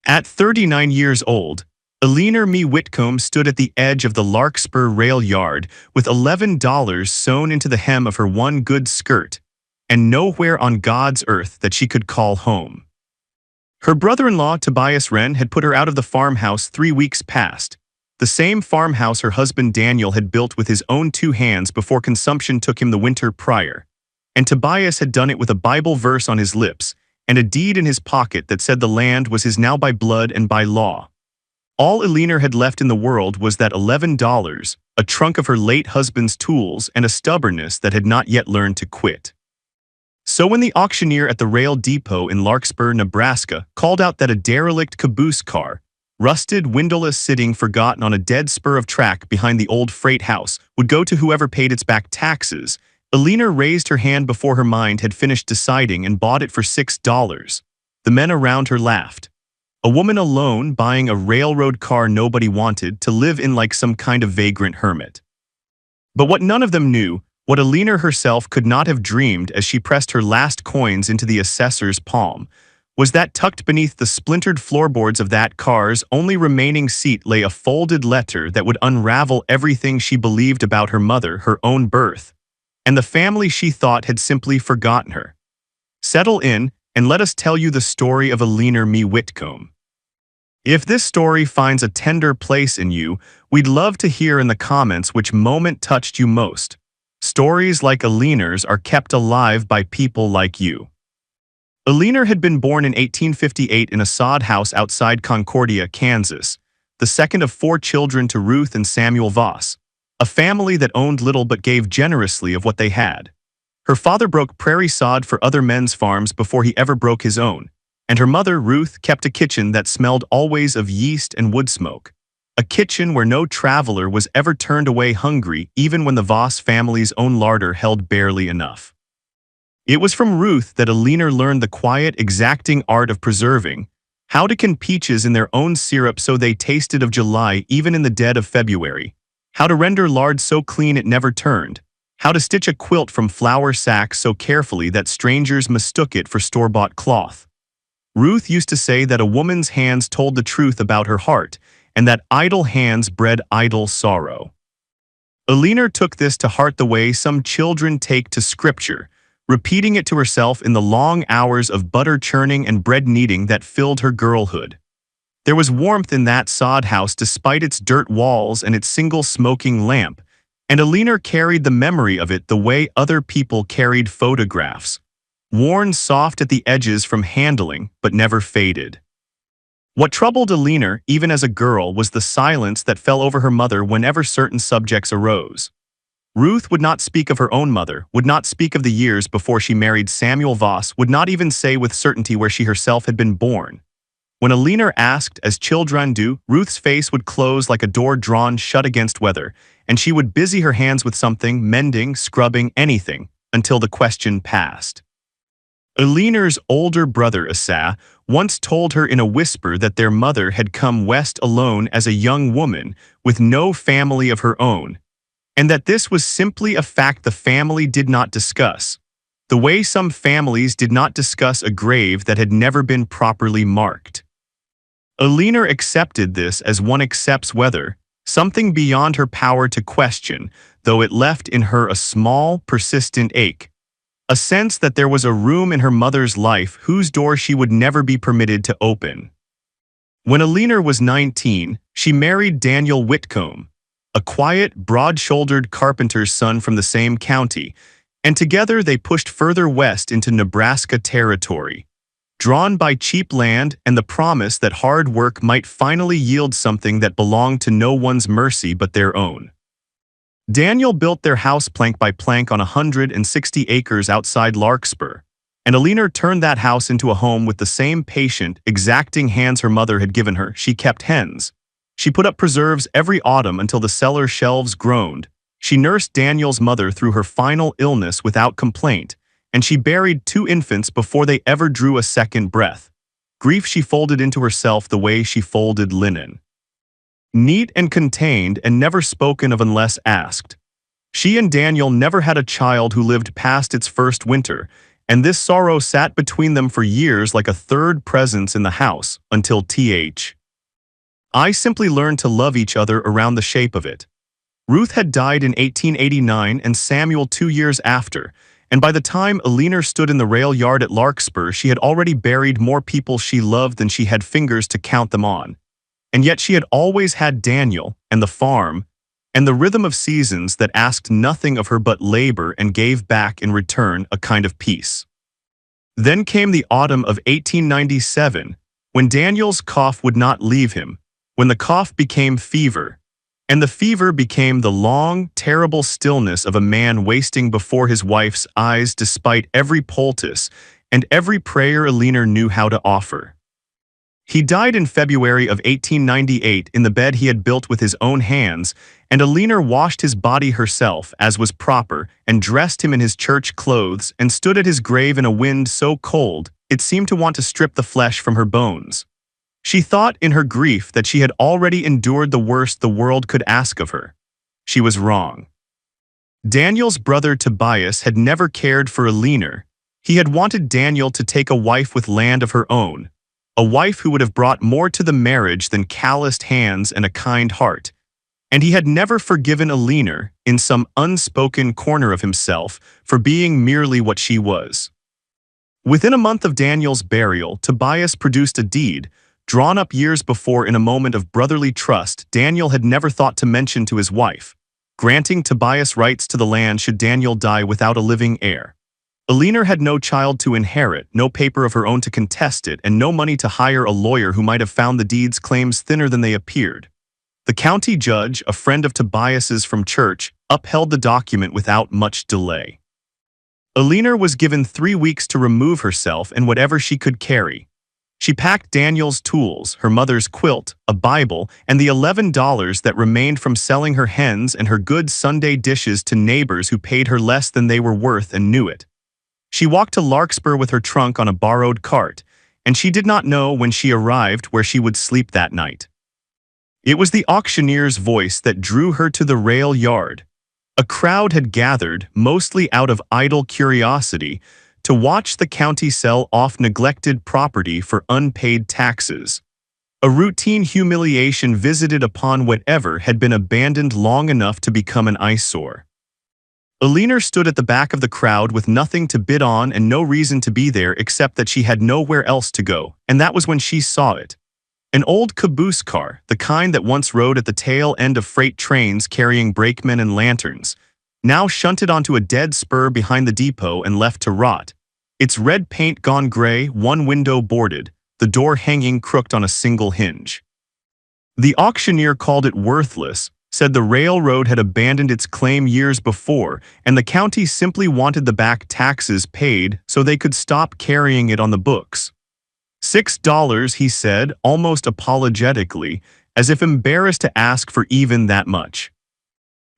At 39 years old, Eleanor Me Whitcomb stood at the edge of the Larkspur rail yard with $11 sewn into the hem of her one good skirt, and nowhere on God's earth that she could call home. Her brother-in-law, Tobias Wren, had put her out of the farmhouse 3 weeks past, the same farmhouse her husband Daniel had built with his own two hands before consumption took him the winter prior. And Tobias had done it with a Bible verse on his lips and a deed in his pocket that said the land was his now by blood and by law. All Eleanor had left in the world was that $11, a trunk of her late husband's tools, and a stubbornness that had not yet learned to quit. So when the auctioneer at the rail depot in Larkspur, Nebraska, called out that a derelict caboose car, rusted, windowless, sitting forgotten on a dead spur of track behind the old freight house, would go to whoever paid its back taxes, Eleanor raised her hand before her mind had finished deciding and bought it for $6. The men around her laughed. A woman alone buying a railroad car nobody wanted, to live in like some kind of vagrant hermit. But what none of them knew, what Eleanor herself could not have dreamed as she pressed her last coins into the assessor's palm, was that tucked beneath the splintered floorboards of that car's only remaining seat lay a folded letter that would unravel everything she believed about her mother, her own birth, and the family she thought had simply forgotten her. Settle in, and let us tell you the story of Eleanor Me Whitcomb. If this story finds a tender place in you, we'd love to hear in the comments which moment touched you most. Stories like Eleanor's are kept alive by people like you. Eleanor had been born in 1858 in a sod house outside Concordia, Kansas, the second of 4 children to Ruth and Samuel Voss, a family that owned little but gave generously of what they had. Her father broke prairie sod for other men's farms before he ever broke his own, and her mother, Ruth, kept a kitchen that smelled always of yeast and wood smoke, a kitchen where no traveler was ever turned away hungry, even when the Voss family's own larder held barely enough. It was from Ruth that Eleanor learned the quiet, exacting art of preserving, how to can peaches in their own syrup so they tasted of July even in the dead of February, how to render lard so clean it never turned, how to stitch a quilt from flour sacks so carefully that strangers mistook it for store-bought cloth. Ruth used to say that a woman's hands told the truth about her heart, and that idle hands bred idle sorrow. Eleanor took this to heart the way some children take to scripture, repeating it to herself in the long hours of butter churning and bread kneading that filled her girlhood. There was warmth in that sod house despite its dirt walls and its single smoking lamp, and Eleanor carried the memory of it the way other people carried photographs, worn soft at the edges from handling but never faded. What troubled Eleanor, even as a girl, was the silence that fell over her mother whenever certain subjects arose. Ruth would not speak of her own mother, would not speak of the years before she married Samuel Voss, would not even say with certainty where she herself had been born. When Eleanor asked, as children do, Ruth's face would close like a door drawn shut against weather, and she would busy her hands with something, mending, scrubbing, anything, until the question passed. Eleanor's older brother Asa once told her in a whisper that their mother had come west alone as a young woman with no family of her own, and that this was simply a fact the family did not discuss, the way some families did not discuss a grave that had never been properly marked. Eleanor accepted this as one accepts weather, something beyond her power to question, though it left in her a small, persistent ache, a sense that there was a room in her mother's life whose door she would never be permitted to open. When Eleanor was 19, she married Daniel Whitcomb, a quiet, broad-shouldered carpenter's son from the same county, and together they pushed further west into Nebraska territory, drawn by cheap land and the promise that hard work might finally yield something that belonged to no one's mercy but their own. Daniel built their house plank by plank on 160 acres outside Larkspur, and Eleanor turned that house into a home with the same patient, exacting hands her mother had given her. She kept hens. She put up preserves every autumn until the cellar shelves groaned. She nursed Daniel's mother through her final illness without complaint, and she buried 2 infants before they ever drew a second breath. Grief she folded into herself the way she folded linen. Neat and contained and never spoken of unless asked. She and Daniel never had a child who lived past its first winter, and this sorrow sat between them for years like a third presence in the house, until I simply learned to love each other around the shape of it. Ruth had died in 1889 and Samuel 2 years after, and by the time Eleanor stood in the rail yard at Larkspur, she had already buried more people she loved than she had fingers to count them on. And yet she had always had Daniel, and the farm, and the rhythm of seasons that asked nothing of her but labor and gave back in return a kind of peace. Then came the autumn of 1897, when Daniel's cough would not leave him, when the cough became fever, and the fever became the long, terrible stillness of a man wasting before his wife's eyes despite every poultice and every prayer Eleanor knew how to offer. He died in February of 1898 in the bed he had built with his own hands, and Eleanor washed his body herself, as was proper, and dressed him in his church clothes, and stood at his grave in a wind so cold it seemed to want to strip the flesh from her bones. She thought in her grief that she had already endured the worst the world could ask of her. She was wrong. Daniel's brother Tobias had never cared for Eleanor. He had wanted Daniel to take a wife with land of her own, a wife who would have brought more to the marriage than calloused hands and a kind heart. And he had never forgiven Eleanor, in some unspoken corner of himself, for being merely what she was. Within a month of Daniel's burial, Tobias produced a deed, drawn up years before in a moment of brotherly trust Daniel had never thought to mention to his wife, granting Tobias rights to the land should Daniel die without a living heir. Eleanor had no child to inherit, no paper of her own to contest it, and no money to hire a lawyer who might have found the deed's claims thinner than they appeared. The county judge, a friend of Tobias's from church, upheld the document without much delay. Eleanor was given 3 weeks to remove herself and whatever she could carry. She packed Daniel's tools, her mother's quilt, a Bible, and the $11 that remained from selling her hens and her good Sunday dishes to neighbors who paid her less than they were worth and knew it. She walked to Larkspur with her trunk on a borrowed cart, and she did not know when she arrived where she would sleep that night. It was the auctioneer's voice that drew her to the rail yard. A crowd had gathered, mostly out of idle curiosity, to watch the county sell off neglected property for unpaid taxes. A routine humiliation visited upon whatever had been abandoned long enough to become an eyesore. Eleanor stood at the back of the crowd with nothing to bid on and no reason to be there except that she had nowhere else to go, and that was when she saw it. An old caboose car, the kind that once rode at the tail end of freight trains carrying brakemen and lanterns, now shunted onto a dead spur behind the depot and left to rot, its red paint gone gray, one window boarded, the door hanging crooked on a single hinge. The auctioneer called it worthless, said the railroad had abandoned its claim years before, and the county simply wanted the back taxes paid so they could stop carrying it on the books. $6, he said, almost apologetically, as if embarrassed to ask for even that much.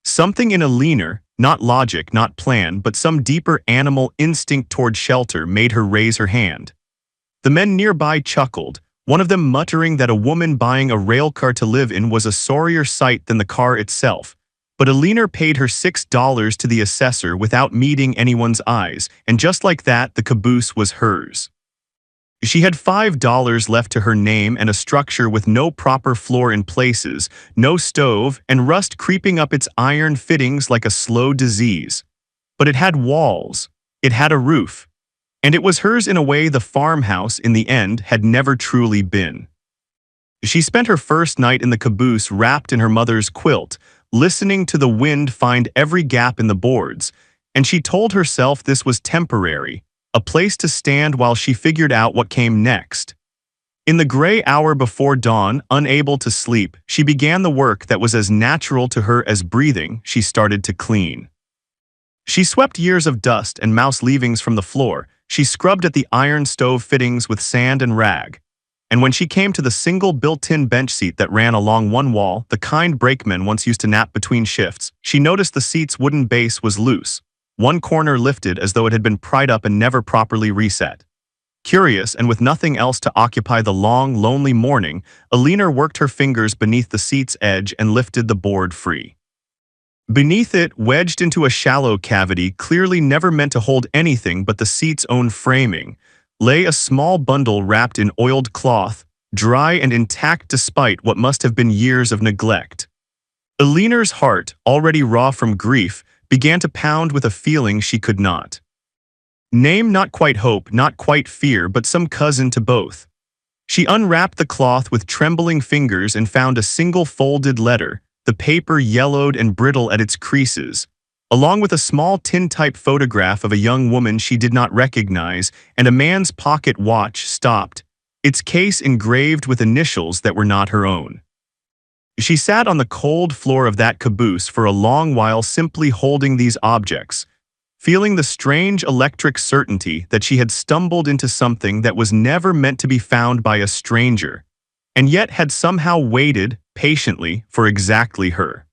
Something in Eleanor, not logic, not plan, but some deeper animal instinct toward shelter made her raise her hand. The men nearby chuckled, one of them muttering that a woman buying a rail car to live in was a sorrier sight than the car itself. But Eleanor paid her $6 to the assessor without meeting anyone's eyes, and just like that, the caboose was hers. She had $5 left to her name and a structure with no proper floor in places, no stove, and rust creeping up its iron fittings like a slow disease. But it had walls, it had a roof, and it was hers in a way the farmhouse, in the end, had never truly been. She spent her first night in the caboose wrapped in her mother's quilt, listening to the wind find every gap in the boards, and she told herself this was temporary, a place to stand while she figured out what came next. In the gray hour before dawn, unable to sleep, she began the work that was as natural to her as breathing. She started to clean. She swept years of dust and mouse leavings from the floor. She scrubbed at the iron stove fittings with sand and rag. And when she came to the single built-in bench seat that ran along one wall, the kind brakemen once used to nap between shifts, she noticed the seat's wooden base was loose, one corner lifted as though it had been pried up and never properly reset. Curious, and with nothing else to occupy the long, lonely morning, Eleanor worked her fingers beneath the seat's edge and lifted the board free. Beneath it, wedged into a shallow cavity clearly never meant to hold anything but the seat's own framing, lay a small bundle wrapped in oiled cloth, dry and intact despite what must have been years of neglect. Eleanor's heart, already raw from grief, began to pound with a feeling she could not name, not quite hope, not quite fear, but some cousin to both. She unwrapped the cloth with trembling fingers and found a single folded letter, the paper yellowed and brittle at its creases, along with a small tintype photograph of a young woman she did not recognize and a man's pocket watch stopped, its case engraved with initials that were not her own. She sat on the cold floor of that caboose for a long while simply holding these objects, feeling the strange electric certainty that she had stumbled into something that was never meant to be found by a stranger, and yet had somehow waited patiently for exactly her.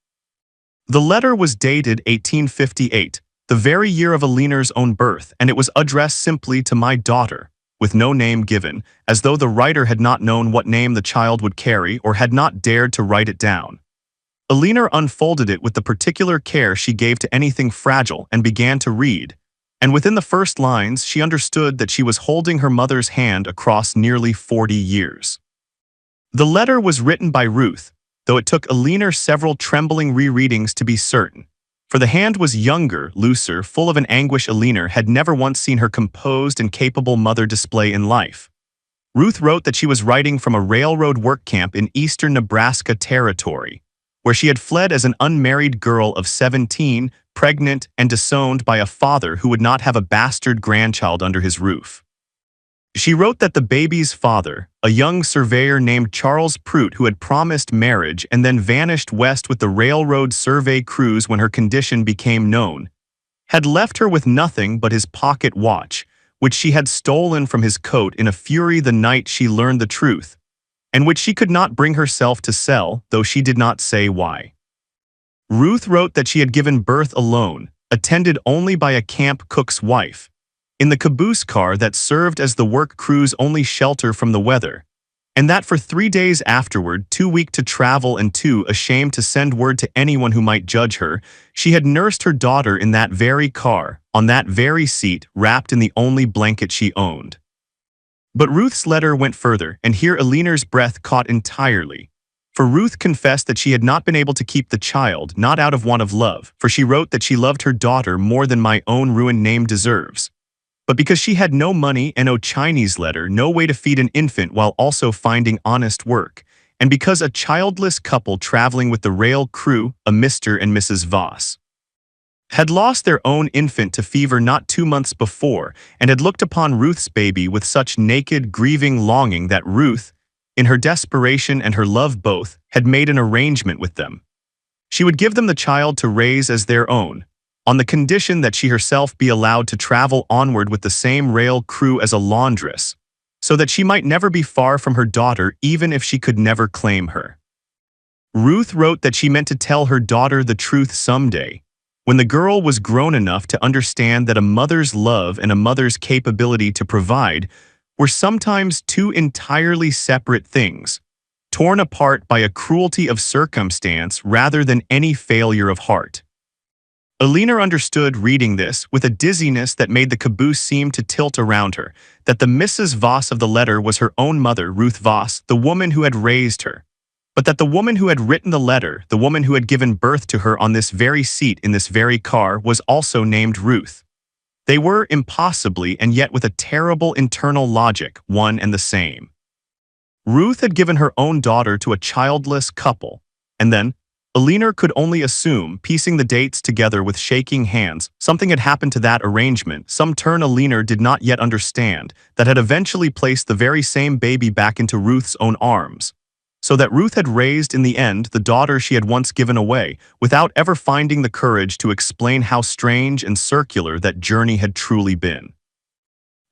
The letter was dated 1858, the very year of Eleanor's own birth, and it was addressed simply to my daughter, with no name given, as though the writer had not known what name the child would carry or had not dared to write it down. Eleanor unfolded it with the particular care she gave to anything fragile and began to read, and within the first lines she understood that she was holding her mother's hand across nearly 40 years. The letter was written by Ruth, though it took Eleanor several trembling rereadings to be certain, for the hand was younger, looser, full of an anguish Eleanor had never once seen her composed and capable mother display in life. Ruth wrote that she was writing from a railroad work camp in eastern Nebraska Territory, where she had fled as an unmarried girl of 17, pregnant and disowned by a father who would not have a bastard grandchild under his roof. She wrote that the baby's father, a young surveyor named Charles Prout who had promised marriage and then vanished west with the railroad survey crews when her condition became known, had left her with nothing but his pocket watch, which she had stolen from his coat in a fury the night she learned the truth, and which she could not bring herself to sell, though she did not say why. Ruth wrote that she had given birth alone, attended only by a camp cook's wife, in the caboose car that served as the work crew's only shelter from the weather, and that for 3 days afterward, too weak to travel and too ashamed to send word to anyone who might judge her, she had nursed her daughter in that very car, on that very seat, wrapped in the only blanket she owned. But Ruth's letter went further, and here Eleanor's breath caught entirely. For Ruth confessed that she had not been able to keep the child, not out of want of love, for she wrote that she loved her daughter more than my own ruined name deserves, but because she had no money and no Chinese letter, no way to feed an infant while also finding honest work, and because a childless couple traveling with the rail crew, a Mr. and Mrs. Voss, had lost their own infant to fever not 2 months before, and had looked upon Ruth's baby with such naked, grieving longing that Ruth, in her desperation and her love both, had made an arrangement with them. She would give them the child to raise as their own, on the condition that she herself be allowed to travel onward with the same rail crew as a laundress, so that she might never be far from her daughter even if she could never claim her. Ruth wrote that she meant to tell her daughter the truth someday, when the girl was grown enough to understand that a mother's love and a mother's capability to provide were sometimes two entirely separate things, torn apart by a cruelty of circumstance rather than any failure of heart. Eleanor understood, reading this, with a dizziness that made the caboose seem to tilt around her, that the Mrs. Voss of the letter was her own mother, Ruth Voss, the woman who had raised her, but that the woman who had written the letter, the woman who had given birth to her on this very seat in this very car, was also named Ruth. They were, impossibly and yet with a terrible internal logic, one and the same. Ruth had given her own daughter to a childless couple, and then, Eleanor could only assume, piecing the dates together with shaking hands, something had happened to that arrangement, some turn Eleanor did not yet understand, that had eventually placed the very same baby back into Ruth's own arms, so that Ruth had raised in the end the daughter she had once given away, without ever finding the courage to explain how strange and circular that journey had truly been.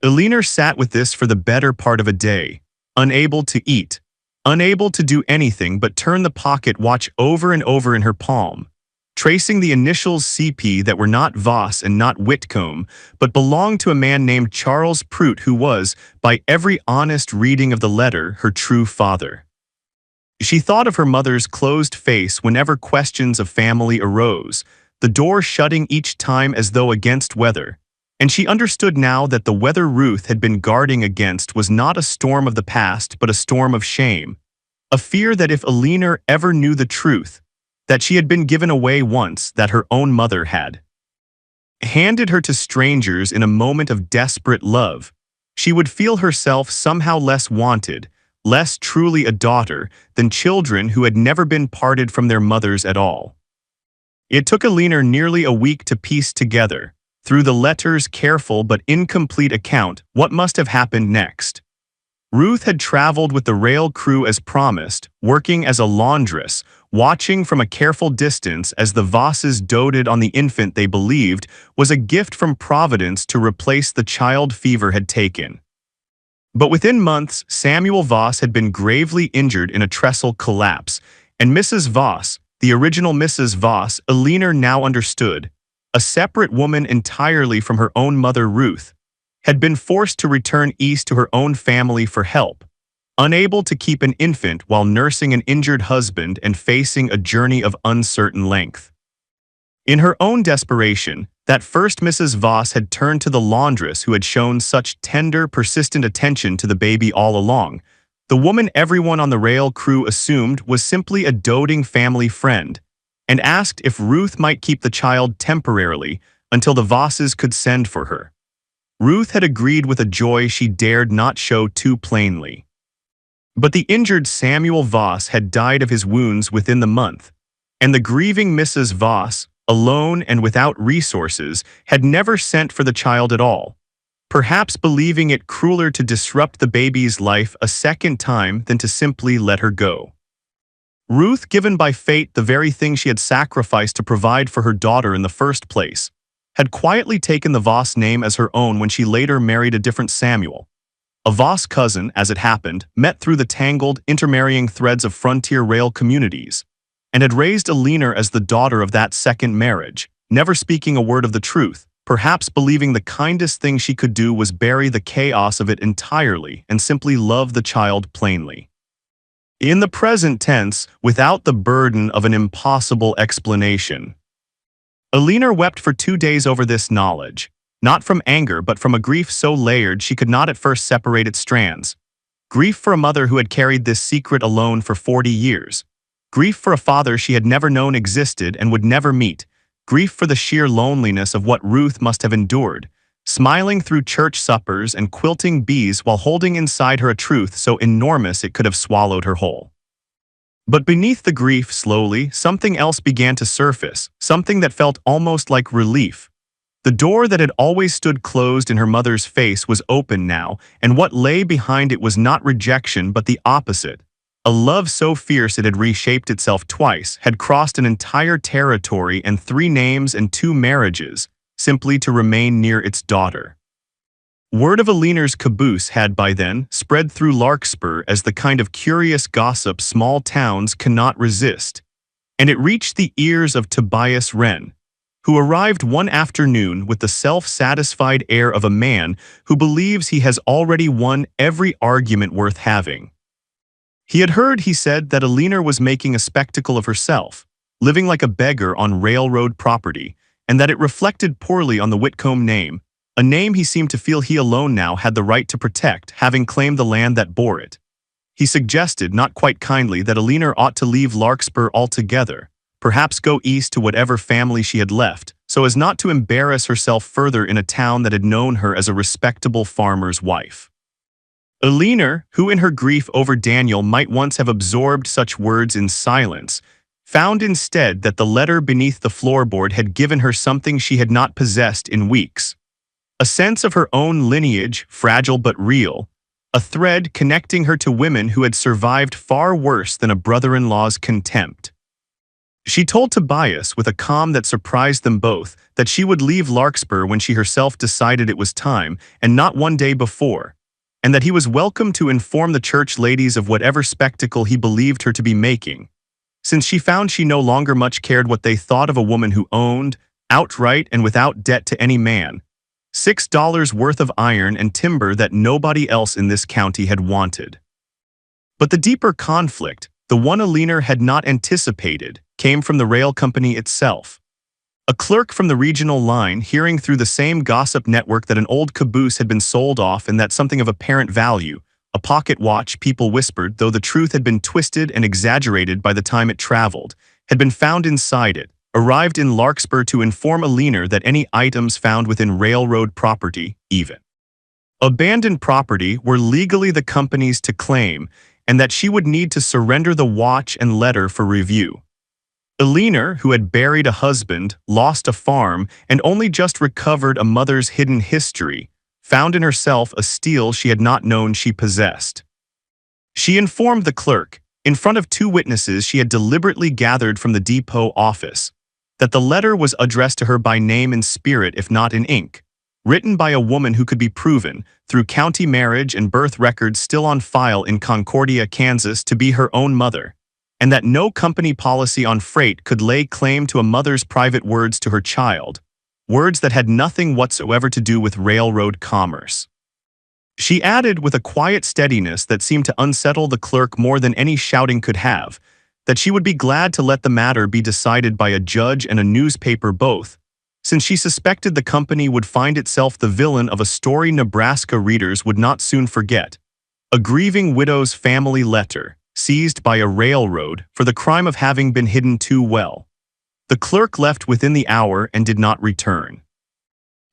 Eleanor sat with this for the better part of a day, unable to eat, unable to do anything but turn the pocket watch over and over in her palm, tracing the initials CP that were not Voss and not Whitcomb, but belonged to a man named Charles Prout who was, by every honest reading of the letter, her true father. She thought of her mother's closed face whenever questions of family arose, the door shutting each time as though against weather, and she understood now that the weather Ruth had been guarding against was not a storm of the past but a storm of shame, a fear that if Alina ever knew the truth, that she had been given away once, that her own mother had handed her to strangers in a moment of desperate love, she would feel herself somehow less wanted, less truly a daughter than children who had never been parted from their mothers at all. It took Alina nearly a week to piece together, through the letter's careful but incomplete account, what must have happened next. Ruth had traveled with the rail crew as promised, working as a laundress, watching from a careful distance as the Vosses doted on the infant they believed was a gift from Providence to replace the child fever had taken. But within months, Samuel Voss had been gravely injured in a trestle collapse, and Mrs. Voss, the original Mrs. Voss, Alina now understood, a separate woman entirely from her own mother Ruth, had been forced to return east to her own family for help, unable to keep an infant while nursing an injured husband and facing a journey of uncertain length. In her own desperation, that first Mrs. Voss had turned to the laundress who had shown such tender, persistent attention to the baby all along, the woman everyone on the rail crew assumed was simply a doting family friend, and asked if Ruth might keep the child temporarily until the Vosses could send for her. Ruth had agreed with a joy she dared not show too plainly. But the injured Samuel Voss had died of his wounds within the month, and the grieving Mrs. Voss, alone and without resources, had never sent for the child at all, perhaps believing it crueler to disrupt the baby's life a second time than to simply let her go. Ruth, given by fate the very thing she had sacrificed to provide for her daughter in the first place, had quietly taken the Voss name as her own when she later married a different Samuel. A Voss cousin, as it happened, met through the tangled, intermarrying threads of frontier rail communities, and had raised Alina as the daughter of that second marriage, never speaking a word of the truth, perhaps believing the kindest thing she could do was bury the chaos of it entirely and simply love the child plainly. In the present tense, without the burden of an impossible explanation. Alina wept for 2 days over this knowledge, not from anger but from a grief so layered she could not at first separate its strands. Grief for a mother who had carried this secret alone for 40 years. Grief for a father she had never known existed and would never meet. Grief for the sheer loneliness of what Ruth must have endured, smiling through church suppers and quilting bees while holding inside her a truth so enormous it could have swallowed her whole. But beneath the grief, slowly, something else began to surface, something that felt almost like relief. The door that had always stood closed in her mother's face was open now, and what lay behind it was not rejection but the opposite. A love so fierce it had reshaped itself twice, had crossed an entire territory and 3 names and 2 marriages, simply to remain near its daughter. Word of Alina's caboose had by then spread through Larkspur as the kind of curious gossip small towns cannot resist, and it reached the ears of Tobias Wren, who arrived one afternoon with the self-satisfied air of a man who believes he has already won every argument worth having. He had heard, he said, that Alina was making a spectacle of herself, living like a beggar on railroad property, and that it reflected poorly on the Whitcomb name, a name he seemed to feel he alone now had the right to protect, having claimed the land that bore it. He suggested, not quite kindly, that Alina ought to leave Larkspur altogether, perhaps go east to whatever family she had left, so as not to embarrass herself further in a town that had known her as a respectable farmer's wife. Alina, who in her grief over Daniel might once have absorbed such words in silence, found instead that the letter beneath the floorboard had given her something she had not possessed in weeks. A sense of her own lineage, fragile but real, a thread connecting her to women who had survived far worse than a brother-in-law's contempt. She told Tobias with a calm that surprised them both that she would leave Larkspur when she herself decided it was time, and not one day before, and that he was welcome to inform the church ladies of whatever spectacle he believed her to be making, since she found she no longer much cared what they thought of a woman who owned, outright and without debt to any man, $6 worth of iron and timber that nobody else in this county had wanted. But the deeper conflict, the one Alina had not anticipated, came from the rail company itself. A clerk from the regional line, hearing through the same gossip network that an old caboose had been sold off and that something of apparent value, a pocket watch, people whispered, though the truth had been twisted and exaggerated by the time it traveled, had been found inside it, arrived in Larkspur to inform Alina that any items found within railroad property, even abandoned property, were legally the company's to claim, and that she would need to surrender the watch and letter for review. Alina, who had buried a husband, lost a farm, and only just recovered a mother's hidden history, found in herself a steel she had not known she possessed. She informed the clerk, in front of two witnesses she had deliberately gathered from the depot office, that the letter was addressed to her by name in spirit if not in ink, written by a woman who could be proven, through county marriage and birth records still on file in Concordia, Kansas, to be her own mother, and that no company policy on freight could lay claim to a mother's private words to her child, words that had nothing whatsoever to do with railroad commerce. She added with a quiet steadiness that seemed to unsettle the clerk more than any shouting could have, that she would be glad to let the matter be decided by a judge and a newspaper both, since she suspected the company would find itself the villain of a story Nebraska readers would not soon forget, a grieving widow's family letter, seized by a railroad for the crime of having been hidden too well. The clerk left within the hour and did not return.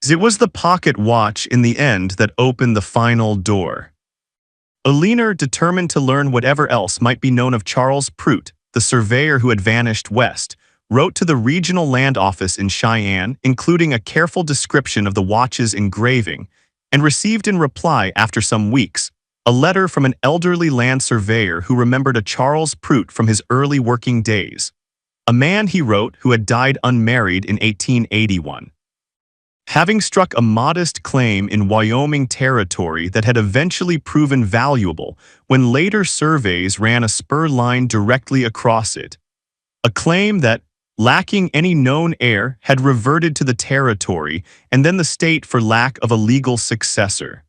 It was the pocket watch in the end that opened the final door. Alina, determined to learn whatever else might be known of Charles Prout, the surveyor who had vanished west, wrote to the regional land office in Cheyenne, including a careful description of the watch's engraving, and received in reply, after some weeks, a letter from an elderly land surveyor who remembered a Charles Prout from his early working days, a man, he wrote, who had died unmarried in 1881. Having struck a modest claim in Wyoming territory that had eventually proven valuable when later surveys ran a spur line directly across it, a claim that, lacking any known heir, had reverted to the territory and then the state for lack of a legal successor.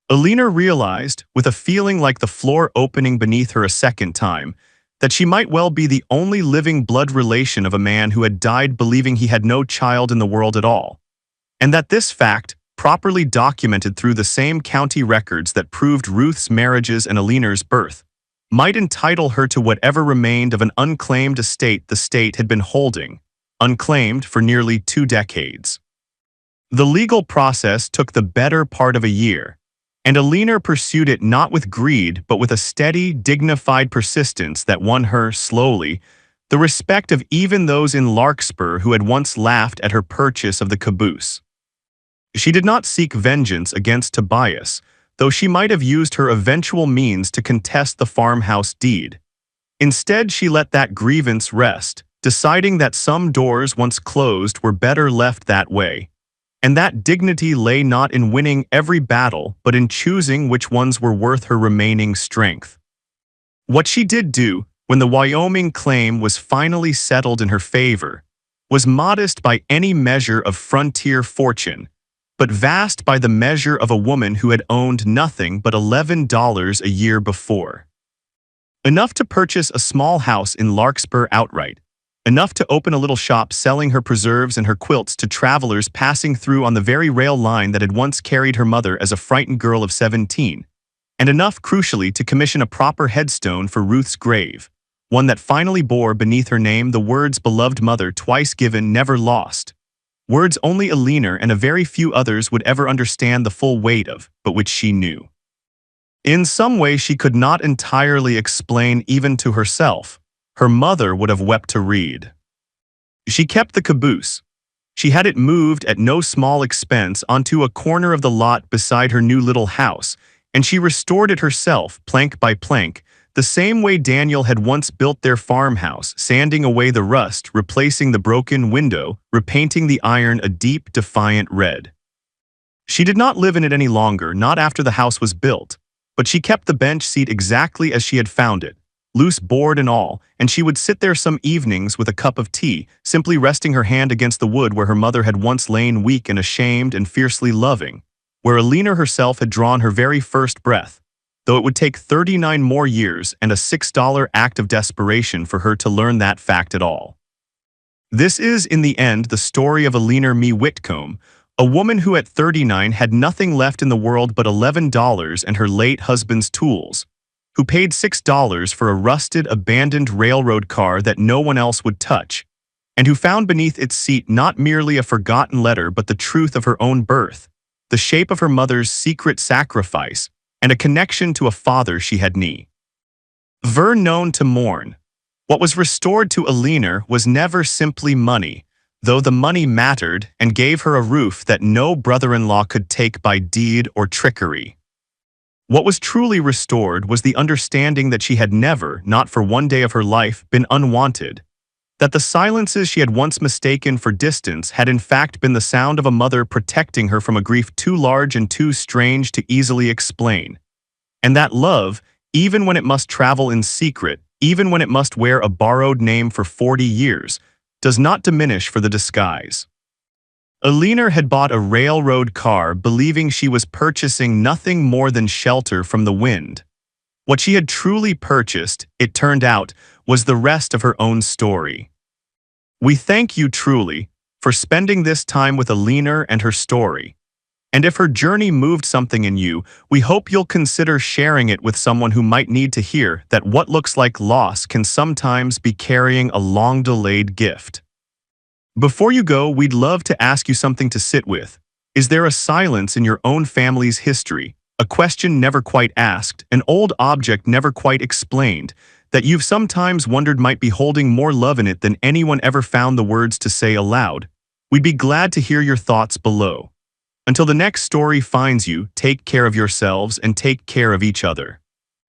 Alina realized, with a feeling like the floor opening beneath her a second time, that she might well be the only living blood relation of a man who had died believing he had no child in the world at all, and that this fact, properly documented through the same county records that proved Ruth's marriages and Alina's birth, might entitle her to whatever remained of an unclaimed estate the state had been holding, unclaimed for nearly 2 decades. The legal process took the better part of a year, and Alina pursued it not with greed but with a steady, dignified persistence that won her, slowly, the respect of even those in Larkspur who had once laughed at her purchase of the caboose. She did not seek vengeance against Tobias, though she might have used her eventual means to contest the farmhouse deed. Instead, she let that grievance rest, deciding that some doors once closed were better left that way, and that dignity lay not in winning every battle but in choosing which ones were worth her remaining strength. What she did do, when the Wyoming claim was finally settled in her favor, was modest by any measure of frontier fortune, but vast by the measure of a woman who had owned nothing but $11 a year before. Enough to purchase a small house in Larkspur outright, enough to open a little shop selling her preserves and her quilts to travelers passing through on the very rail line that had once carried her mother as a frightened girl of 17, and enough, crucially, to commission a proper headstone for Ruth's grave, one that finally bore beneath her name the words "beloved mother, twice given, never lost," words only Alina and a very few others would ever understand the full weight of, but which she knew. In some way she could not entirely explain even to herself. Her mother would have wept to read. She kept the caboose. She had it moved at no small expense onto a corner of the lot beside her new little house, and she restored it herself, plank by plank, the same way Daniel had once built their farmhouse, sanding away the rust, replacing the broken window, repainting the iron a deep, defiant red. She did not live in it any longer, not after the house was built, but she kept the bench seat exactly as she had found it, loose board and all, and she would sit there some evenings with a cup of tea, simply resting her hand against the wood where her mother had once lain weak and ashamed and fiercely loving, where Alina herself had drawn her very first breath, though it would take 39 more years and a $6 act of desperation for her to learn that fact at all. This is, in the end, the story of Eleanor Me Whitcomb, a woman who at 39 had nothing left in the world but $11 and her late husband's tools, who paid $6 for a rusted, abandoned railroad car that no one else would touch, and who found beneath its seat not merely a forgotten letter but the truth of her own birth, the shape of her mother's secret sacrifice, and a connection to a father she had never known to mourn. What was restored to Eleanor was never simply money, though the money mattered and gave her a roof that no brother-in-law could take by deed or trickery. What was truly restored was the understanding that she had never, not for one day of her life, been unwanted, that the silences she had once mistaken for distance had in fact been the sound of a mother protecting her from a grief too large and too strange to easily explain, and that love, even when it must travel in secret, even when it must wear a borrowed name for 40 years, does not diminish for the disguise. Eleanor had bought a railroad car believing she was purchasing nothing more than shelter from the wind. What she had truly purchased, it turned out, was the rest of her own story. We thank you truly for spending this time with Eleanor and her story. And if her journey moved something in you, we hope you'll consider sharing it with someone who might need to hear that what looks like loss can sometimes be carrying a long-delayed gift. Before you go, we'd love to ask you something to sit with. Is there a silence in your own family's history, a question never quite asked, an old object never quite explained, that you've sometimes wondered might be holding more love in it than anyone ever found the words to say aloud? We'd be glad to hear your thoughts below. Until the next story finds you, take care of yourselves and take care of each other.